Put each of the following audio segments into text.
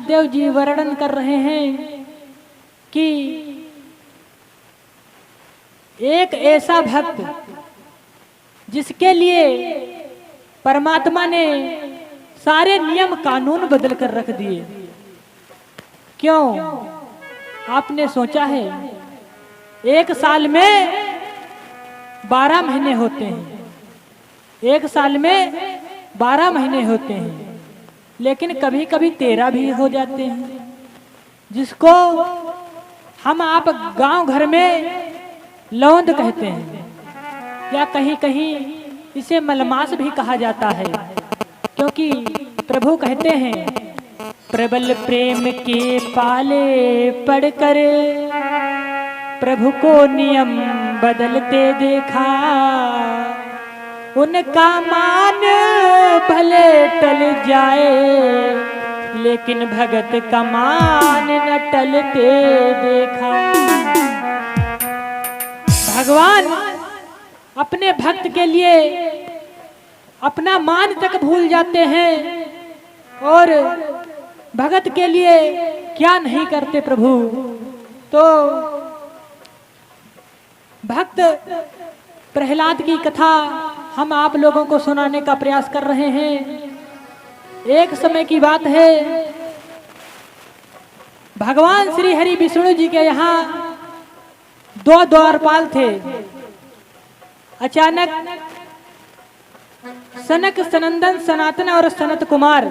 सुखदेव जी वर्णन कर रहे हैं कि एक ऐसा भक्त जिसके लिए परमात्मा ने सारे नियम कानून बदल कर रख दिए। क्यों? आपने सोचा है एक साल में 12 महीने होते हैं, एक साल में 12 महीने होते हैं, लेकिन कभी कभी 13 भी हो जाते हैं, जिसको हम आप गांव घर में लौंद कहते हैं, या कहीं कहीं इसे मलमास भी कहा जाता है। क्योंकि प्रभु कहते हैं प्रबल प्रेम के पाले पढ़कर प्रभु को नियम बदलते देखा, उनका मान भले टल जाए लेकिन भगत का मान न टलते देखा। भगवान अपने भक्त के लिए अपना मान तक भूल जाते हैं और भगत के लिए क्या नहीं करते प्रभु। तो भक्त प्रहलाद की कथा हम आप लोगों को सुनाने का प्रयास कर रहे हैं। एक समय की बात है, भगवान श्री हरि विष्णु जी के यहाँ 2 द्वारपाल थे। अचानक सनक, सनंदन, सनातन और सनत कुमार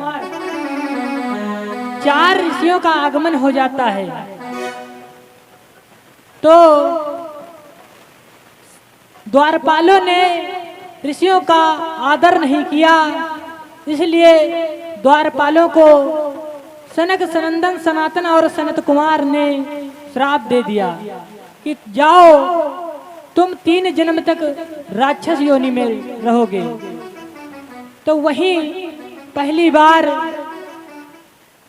4 ऋषियों का आगमन हो जाता है। तो द्वारपालों ने ऋषियों का आदर नहीं किया, इसलिए द्वारपालों को सनक, सनंदन, सनातन और सनत कुमार ने श्राप दे दिया कि जाओ तुम 3 जन्म तक राक्षस योनि में रहोगे। तो वहीं पहली बार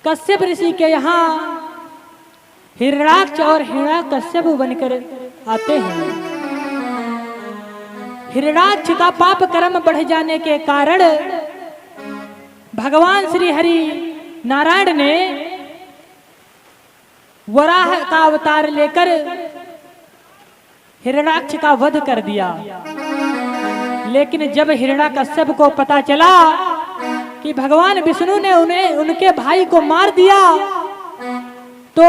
कश्यप ऋषि के यहाँ हिरण्याक्ष और हिरण्यकश्यप बनकर आते हैं। हिरण्याक्ष का पाप कर्म बढ़ जाने के कारण भगवान श्री हरि नारायण ने वराह का अवतार लेकर हिरण्याक्ष का वध कर दिया। लेकिन जब हिरण्यकश्यप को पता चला कि भगवान विष्णु ने उनके भाई को मार दिया, तो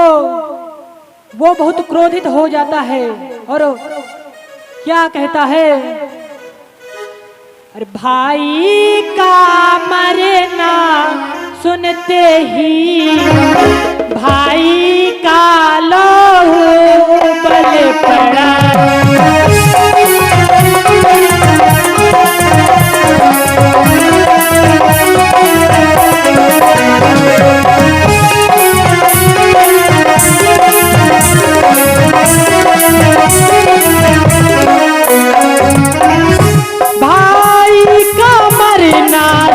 वो बहुत क्रोधित हो जाता है और क्या कहता है, अरे भाई का मरना सुनते ही भाई का लहू उबल पड़ा।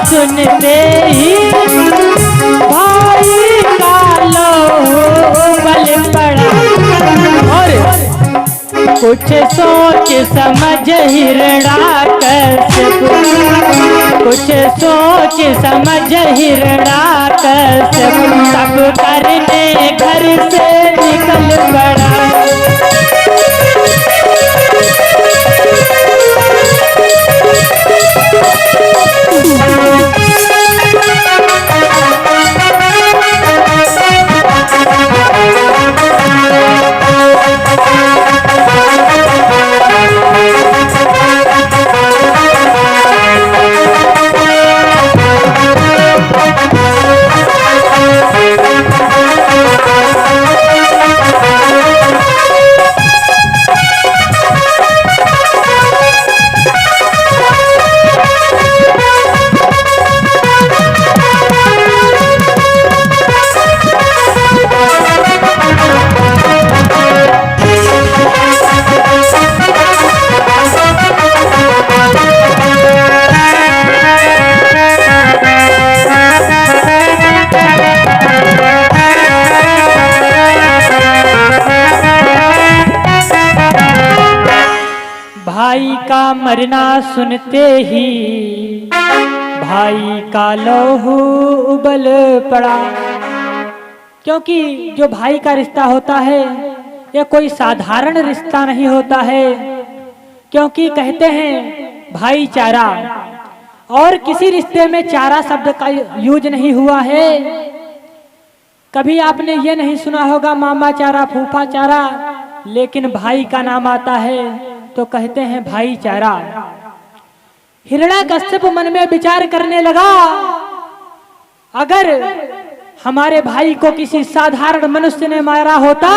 सुनते ही भाई का लहू उबल पड़ा और कुछ सोच समझ हिरण्याकश्यप, कुछ सोच समझ हिरण्याकश्यप सब करने घर से निकल पड़ा। भाई का मरना सुनते ही भाई का लहू उबल पड़ा। क्योंकि जो भाई का रिश्ता होता है ये कोई साधारण रिश्ता नहीं होता है, क्योंकि कहते हैं भाईचारा, और किसी रिश्ते में चारा शब्द का यूज नहीं हुआ है। कभी आपने ये नहीं सुना होगा मामा चारा फूफा चारा, लेकिन भाई का नाम आता है तो कहते हैं भाईचारा। हिरण्याकश्यप मन में विचार करने लगा, अगर हमारे भाई को किसी साधारण मनुष्य ने मारा होता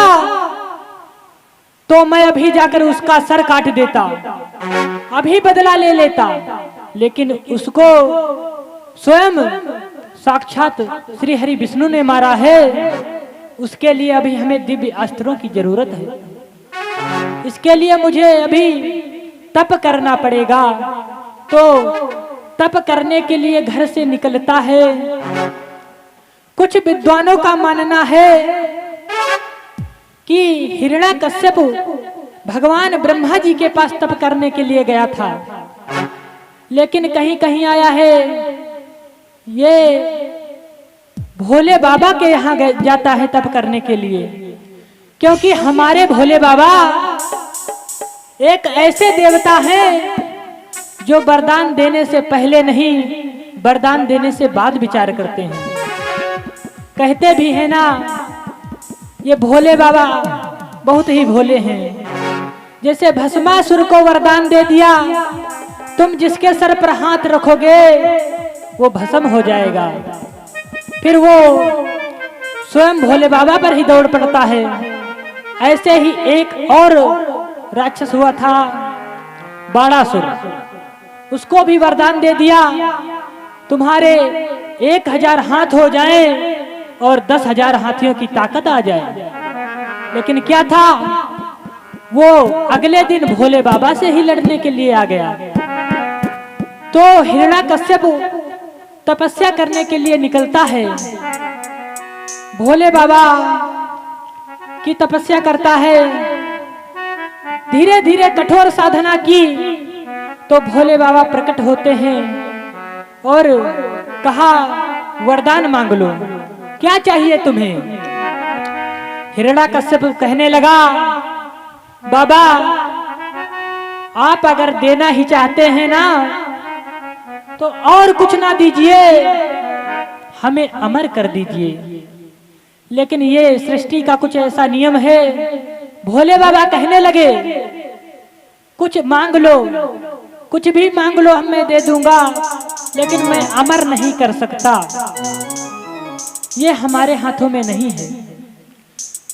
तो मैं अभी जाकर उसका सर काट देता, अभी बदला ले लेता, लेकिन उसको स्वयं साक्षात श्री हरि विष्णु ने मारा है। उसके लिए अभी हमें दिव्य अस्त्रों की जरूरत है, इसके लिए मुझे अभी तप करना पड़ेगा। तो तप करने के लिए घर से निकलता है। कुछ विद्वानों का मानना है कि हिरण्याकश्यप भगवान ब्रह्मा जी के पास तप करने के लिए गया था, लेकिन कहीं कहीं आया है ये भोले बाबा के यहाँ जाता है तप करने के लिए, क्योंकि हमारे भोले बाबा एक ऐसे देवता हैं जो वरदान देने से पहले नहीं, वरदान देने से बाद विचार करते हैं। कहते भी हैं ना, ये भोले बाबा बहुत ही भोले हैं। जैसे भस्मासुर को वरदान दे दिया, तुम जिसके सर पर हाथ रखोगे वो भस्म हो जाएगा, फिर वो स्वयं भोले बाबा पर ही दौड़ पड़ता है। ऐसे ही एक और राक्षस हुआ था बाणासुर, उसको भी वरदान दे दिया, तुम्हारे 1000 हाथ हो जाए और 10,000 हाथियों की ताकत आ जाए। लेकिन क्या था, वो अगले दिन भोले बाबा से ही लड़ने के लिए आ गया। तो हिरण्याकश्यप तपस्या करने के लिए निकलता है, भोले बाबा की तपस्या करता है। धीरे धीरे कठोर साधना की तो भोले बाबा प्रकट होते हैं और कहा वरदान मांग लो, क्या चाहिए तुम्हें। हिरण्याकश्यप कहने लगा, बाबा आप अगर देना ही चाहते हैं ना तो और कुछ ना दीजिए, हमें अमर कर दीजिए। लेकिन ये सृष्टि का कुछ ऐसा नियम है। भोले बाबा कहने लगे, कुछ मांग लो, कुछ भी मांग लो, मैं दे दूंगा, लेकिन मैं अमर नहीं कर सकता, ये हमारे हाथों में नहीं है।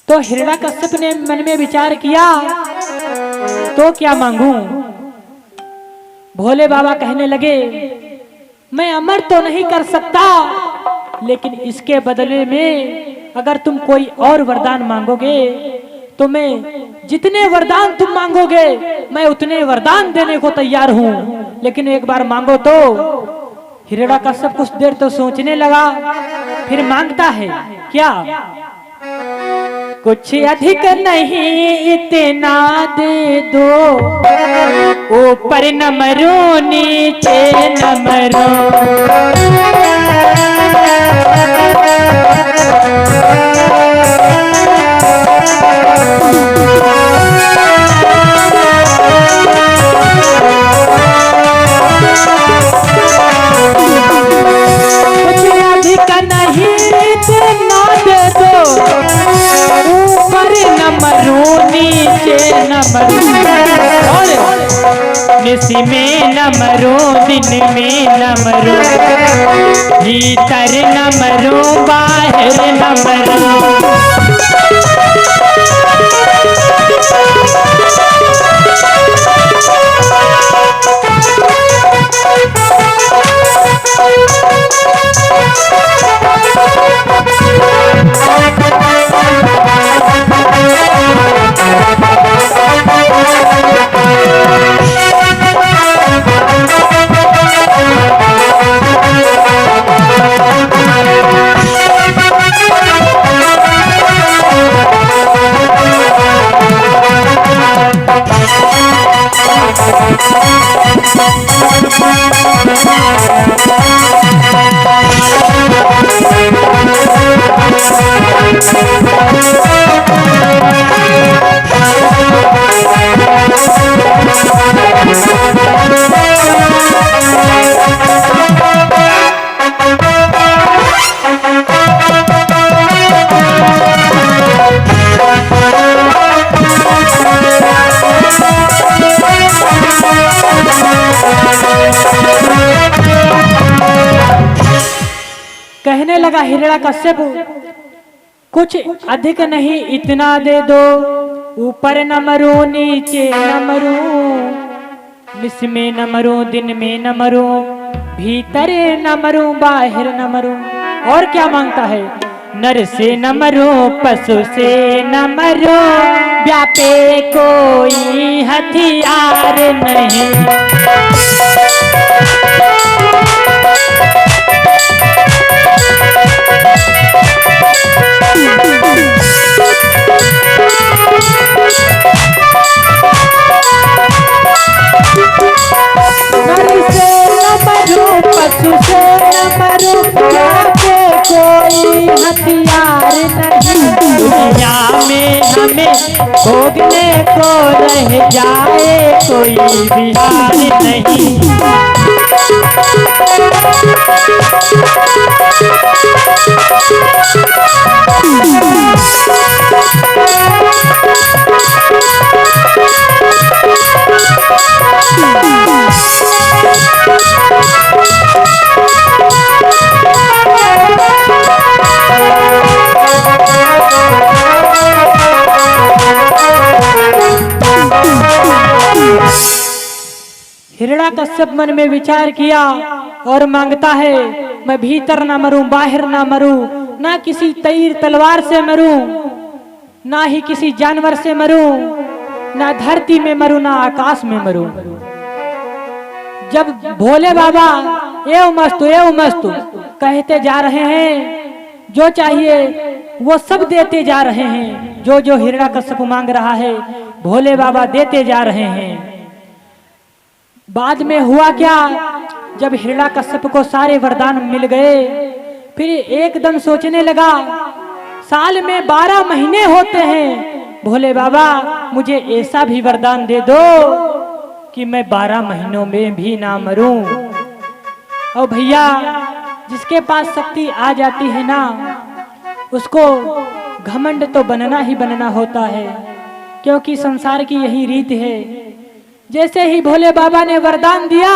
तो हिरण्याकश्यप ने मन में विचार किया, तो क्या मांगूं। भोले बाबा कहने लगे, मैं अमर तो नहीं कर सकता, लेकिन इसके बदले में अगर तुम कोई और वरदान मांगोगे तो मैं जितने वरदान तुम मांगोगे मैं उतने वरदान देने को तैयार हूं, लेकिन एक बार मांगो तो। हिरण्याकश्यप कुछ देर तो सोचने लगा, फिर मांगता है क्या, कुछ अधिक नहीं इतना दे दो, ऊपर न मरो नीचे न मरो। कुछ अधिक नहीं इतना दे दो, ऊपर न मरो नीचे न मरो, निसी में न मरो दिन में न मरो, भीतर न मरो बाहर न मरो। हिरण्यकश्यप कुछ अधिक नहीं इतना दे दो, ऊपर न मरो नीचे न मरो, निस में न मरो दिन में न मरो, भीतर न मरो बाहर न मरो। और क्या मांगता है? नर से न मरो पशु से न मरो, व्यापे कोई हथियार नहीं। नर से न मरो पशु से न मरो, व्यापे कोई हथियार नहीं। दुनिया में हमें भोगने को रह जाए कोई बिहार नहीं। हिरण्यकश्यप मन में विचार किया और मांगता है, मैं भीतर ना मरूं बाहर ना मरूं, ना किसी तीर तलवार से मरूं, ना ही किसी जानवर से मरूं, ना धरती में मरूं ना आकाश में मरूं। जब भोले बाबा एवं मस्तु कहते जा रहे हैं, जो चाहिए वो सब देते जा रहे हैं, जो जो हिरण्यकश्यप मांग रहा है भोले बाबा देते जा रहे हैं। बाद में हुआ क्या, जब हिरण्यकश्यप को सारे वरदान मिल गए, फिर एकदम सोचने लगा, साल में 12 महीने होते हैं, भोले बाबा मुझे ऐसा भी वरदान दे दो कि मैं 12 महीनों में भी ना मरूं। और भैया, जिसके पास शक्ति आ जाती है ना, उसको घमंड तो बनना ही बनना होता है, क्योंकि संसार की यही रीत है। जैसे ही भोले बाबा ने वरदान दिया,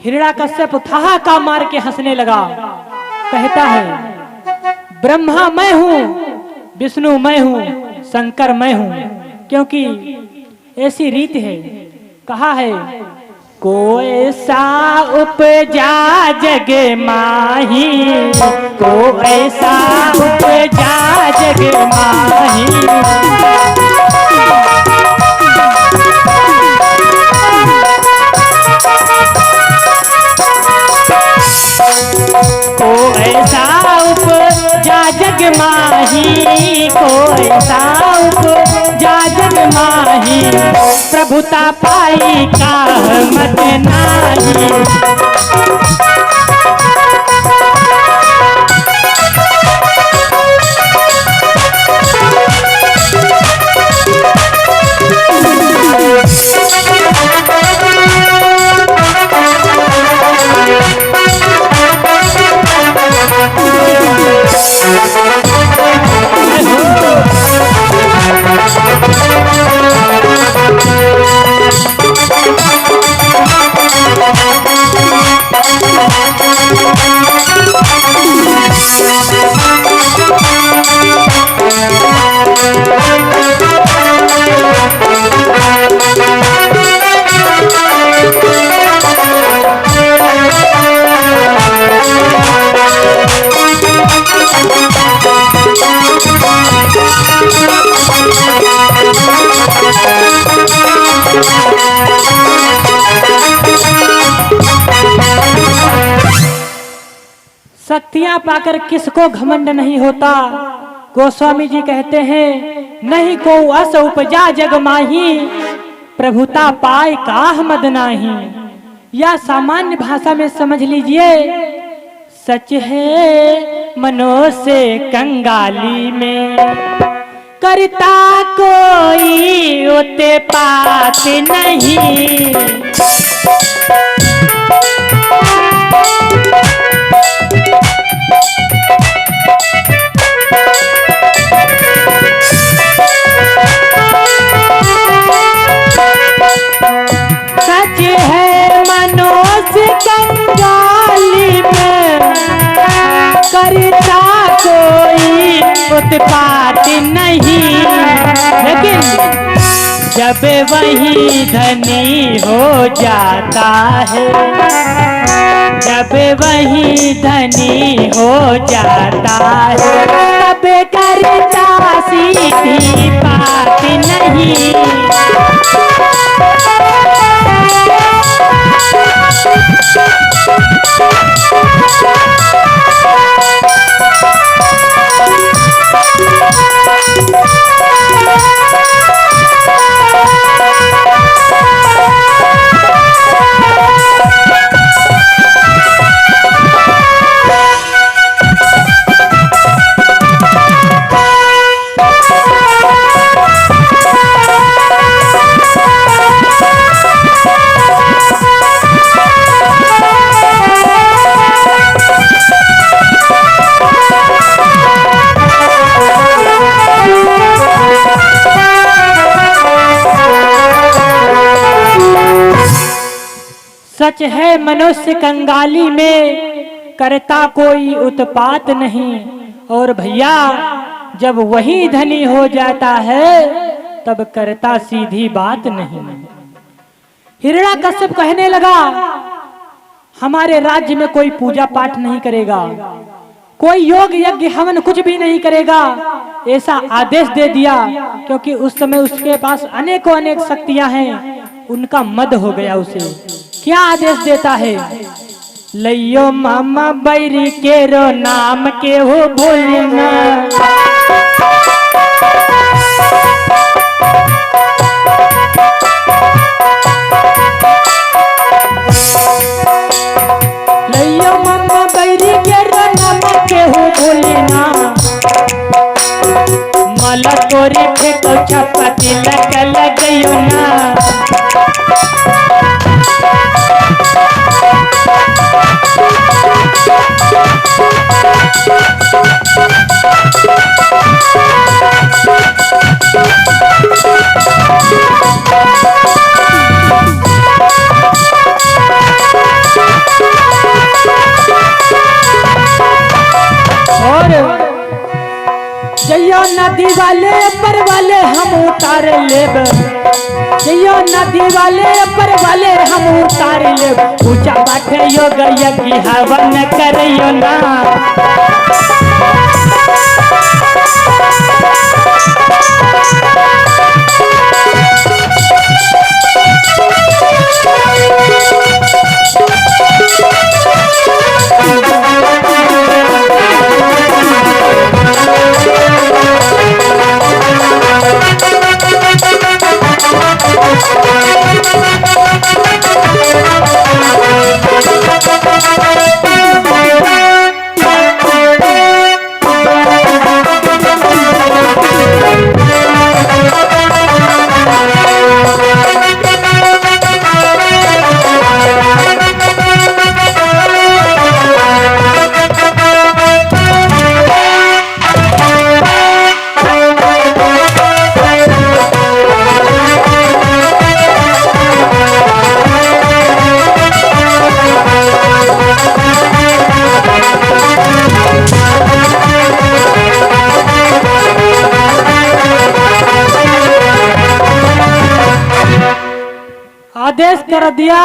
हिरण्यकश्यप ठहाका मार के हंसने लगा। कहता है, ब्रह्मा मैं हूं, विष्णु मैं हूं, शंकर मैं हूं, क्योंकि ऐसी रीत है। कहा है, कोई सा उपजा जग माही, कोई सा उपजा जग माही, ऐसा उपजा जग माही, कोई ऐसा उपजा जग माही, प्रभुता पाई का मत नाही। शक्तियां पाकर किसको घमंड नहीं होता। गोस्वामी जी कहते हैं, नहीं को अस उपजा जग माही, प्रभुता पाए काह मद नाही। या सामान्य भाषा में समझ लीजिए, सच है मनो से कंगाली में, करता कोई उते पात नहीं। सच है मनो से कंगाली में, करता उत्पात नहीं, लेकिन जब वही धनी हो जाता है, जब वही धनी हो जाता है, तब करता सीधी बात नहीं। सच है मनुष्य कंगाली में करता कोई उत्पात नहीं, और भैया जब वही धनी हो जाता है तब करता सीधी बात नहीं। हिरण्यकश्यप कहने लगा हमारे राज्य में कोई पूजा पाठ नहीं करेगा, कोई योग यज्ञ हवन कुछ भी नहीं करेगा, ऐसा आदेश दे दिया, क्योंकि उस समय उसके पास अनेकों अनेक शक्तियां हैं। उनका मद हो गया उसे। क्या आदेश देता है? लइयो मामा बैरी के रो नाम के हो भूलना, लइयो मामा बैरी के रो नाम के हो भूलना, मला तोरी फेंको छपति लग गयो ना। और जइयो नदी वाले पर वाले हम उतार लेब, जइयो नदी वाले पर वाले हम उतार लेब, पूजा पाठ योग यज्ञ हवन करियो ना। आदेश कर दिया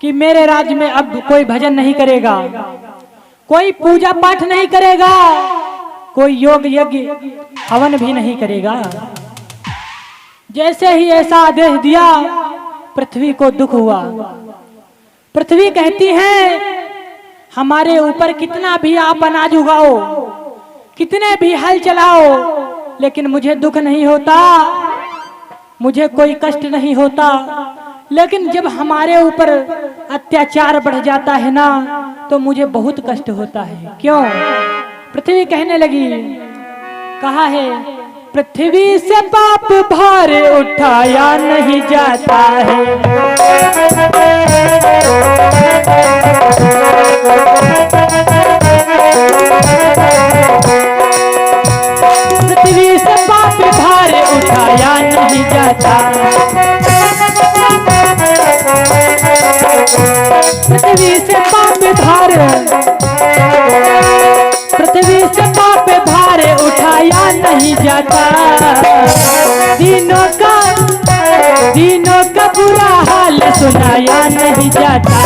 कि मेरे राज्य में अब कोई भजन नहीं करेगा, कोई पूजा पाठ नहीं करेगा, कोई योग यज्ञ हवन भी नहीं करेगा। जैसे ही ऐसा आदेश दिया पृथ्वी को दुख हुआ। पृथ्वी कहती है हमारे ऊपर कितना भी आप अनाज उगाओ, कितने भी हल चलाओ, लेकिन मुझे दुख नहीं होता, मुझे कोई कष्ट नहीं होता। लेकिन जब हमारे ऊपर अत्याचार बढ़ जाता है ना तो मुझे बहुत कष्ट होता है। क्यों? पृथ्वी कहने लगी, कहा है पृथ्वी से पाप भार उठाया नहीं जाता है, पृथ्वी से पाप भार उठाया नहीं जाता, पृथ्वी से पाप भार, पृथ्वी से पाप भार नहीं जाता, दिनों का बुरा हाल सुनाया नहीं जाता है।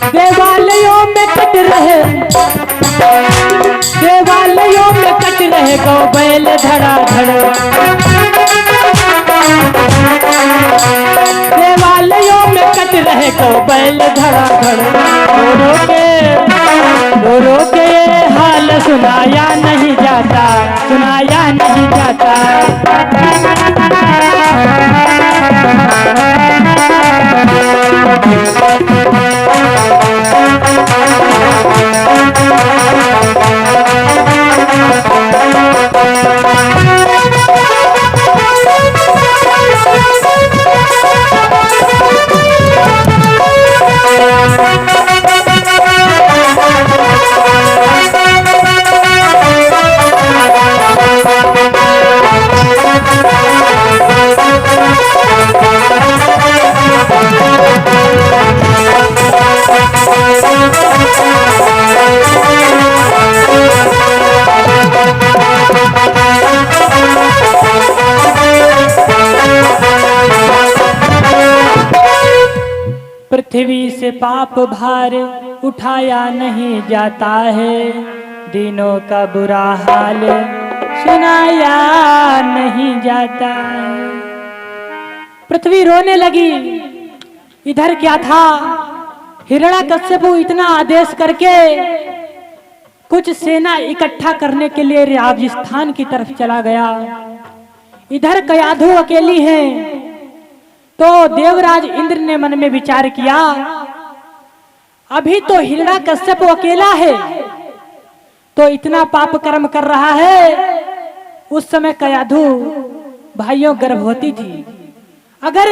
देवालयों में कट रहे गौ बैल धड़ाधड़, देवालयों में कट रहे गौ बैल धड़ाधड़। रो के हाल सुनाया नहीं जाता, सुनाया नहीं जाता। पृथ्वी से पाप भार उठाया नहीं जाता है, दिनों का बुरा हाल सुनाया नहीं जाता है। पृथ्वी रोने लगी। इधर क्या था, हिरण्याकश्यप इतना आदेश करके कुछ सेना इकट्ठा करने के लिए राजस्थान की तरफ चला गया। इधर कयाधु अकेली है। तो देवराज इंद्र ने मन में विचार किया, अभी तो हिरण्याकश्यप अकेला है, तो इतना पाप कर्म कर रहा है। उस समय कयाधु भाइयों गर्भवती थी। अगर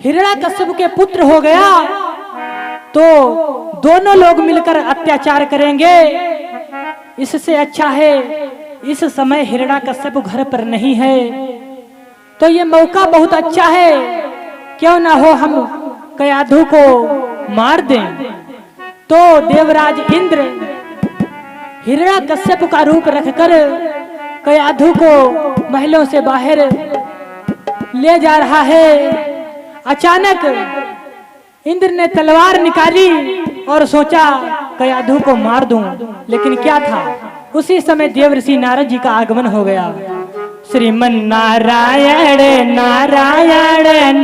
हिरण्याकश्यप के पुत्र हो गया तो दोनों लोग मिलकर अत्याचार करेंगे। इससे अच्छा है इस समय हिरण्याकश्यप घर पर नहीं है, तो ये मौका बहुत अच्छा है, क्यों ना हो हम कयाधु को मार दें। तो देवराज इंद्र हिरण्याकश्यप का रूप रखकर कयाधु को महलों से बाहर ले जा रहा है। अचानक इंद्र ने तलवार निकाली और सोचा कयाधु को मार दूं, लेकिन क्या था, उसी समय देवर्षि नारद जी का आगमन हो गया। श्रीमन नारायण नारायण नारायण,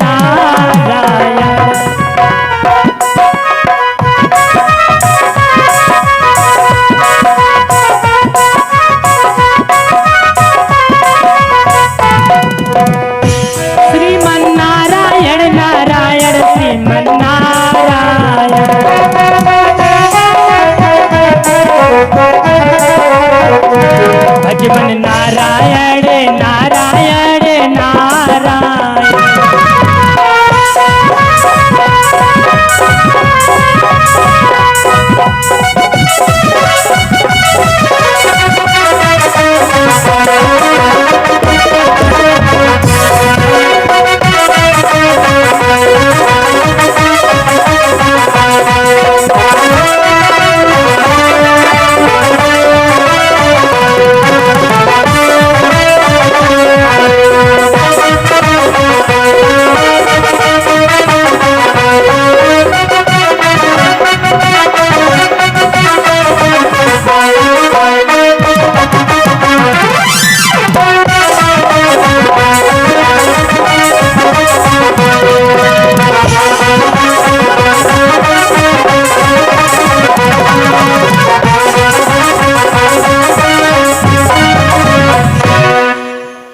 श्रीमन नारायण नारायण श्रीमन नारायण, भजबन नारायण नारायण नारायण।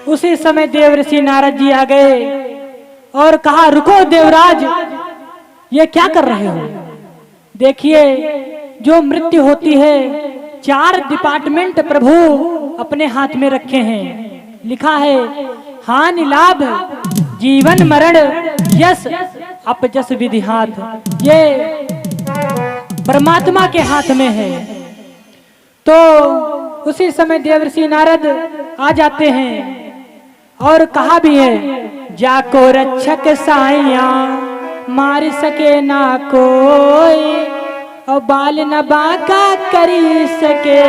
उसी समय देवर्षि नारद जी आ गए और कहा, रुको देवराज, ये क्या कर रहे हो? देखिए जो मृत्यु होती है 4 डिपार्टमेंट प्रभु अपने हाथ में रखे हैं। लिखा है हानि लाभ जीवन मरण यश अपजस विधि हाथ, ये परमात्मा के हाथ में है। तो उसी समय देवर्षि नारद आ जाते हैं और कहा भी है, जाको रक्षक साइया मार सके ना कोई, और बाल न बाका करी सके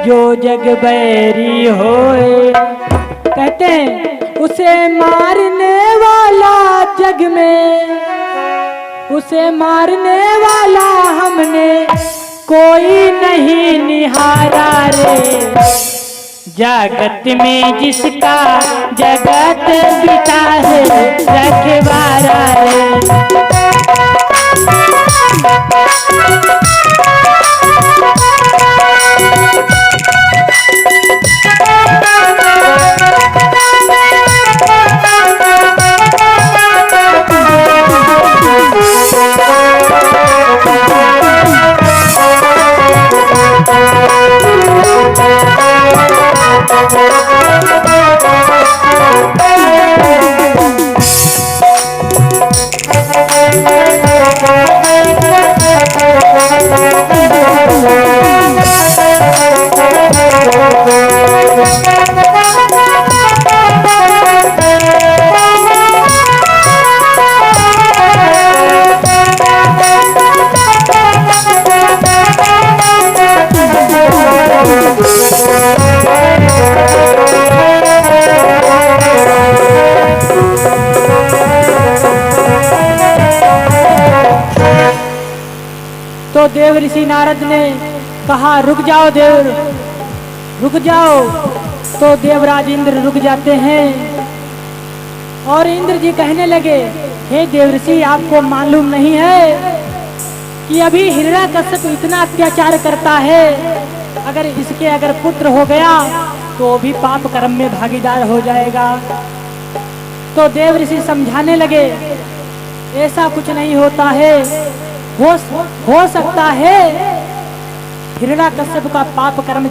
जो जग बैरी होए। कहते हैं उसे मारने वाला जग में, उसे मारने वाला हमने कोई नहीं निहारा रे। जगत में जिसका जगत पिता है रखवारा रे। तो देवर्षि नारद ने कहा, रुक जाओ देव, रुक जाओ। तो देवराज इंद्र रुक जाते हैं और इंद्र जी कहने लगे, हे देवर्षि, आपको मालूम नहीं है कि अभी हिरण्याकश्यप इतना अत्याचार करता है, अगर इसके पुत्र हो गया तो भी पाप कर्म में भागीदार हो जाएगा। तो देवर्षि समझाने लगे, ऐसा कुछ नहीं होता है, हो सकता है हिरण्याकश्यप का पाप कर्म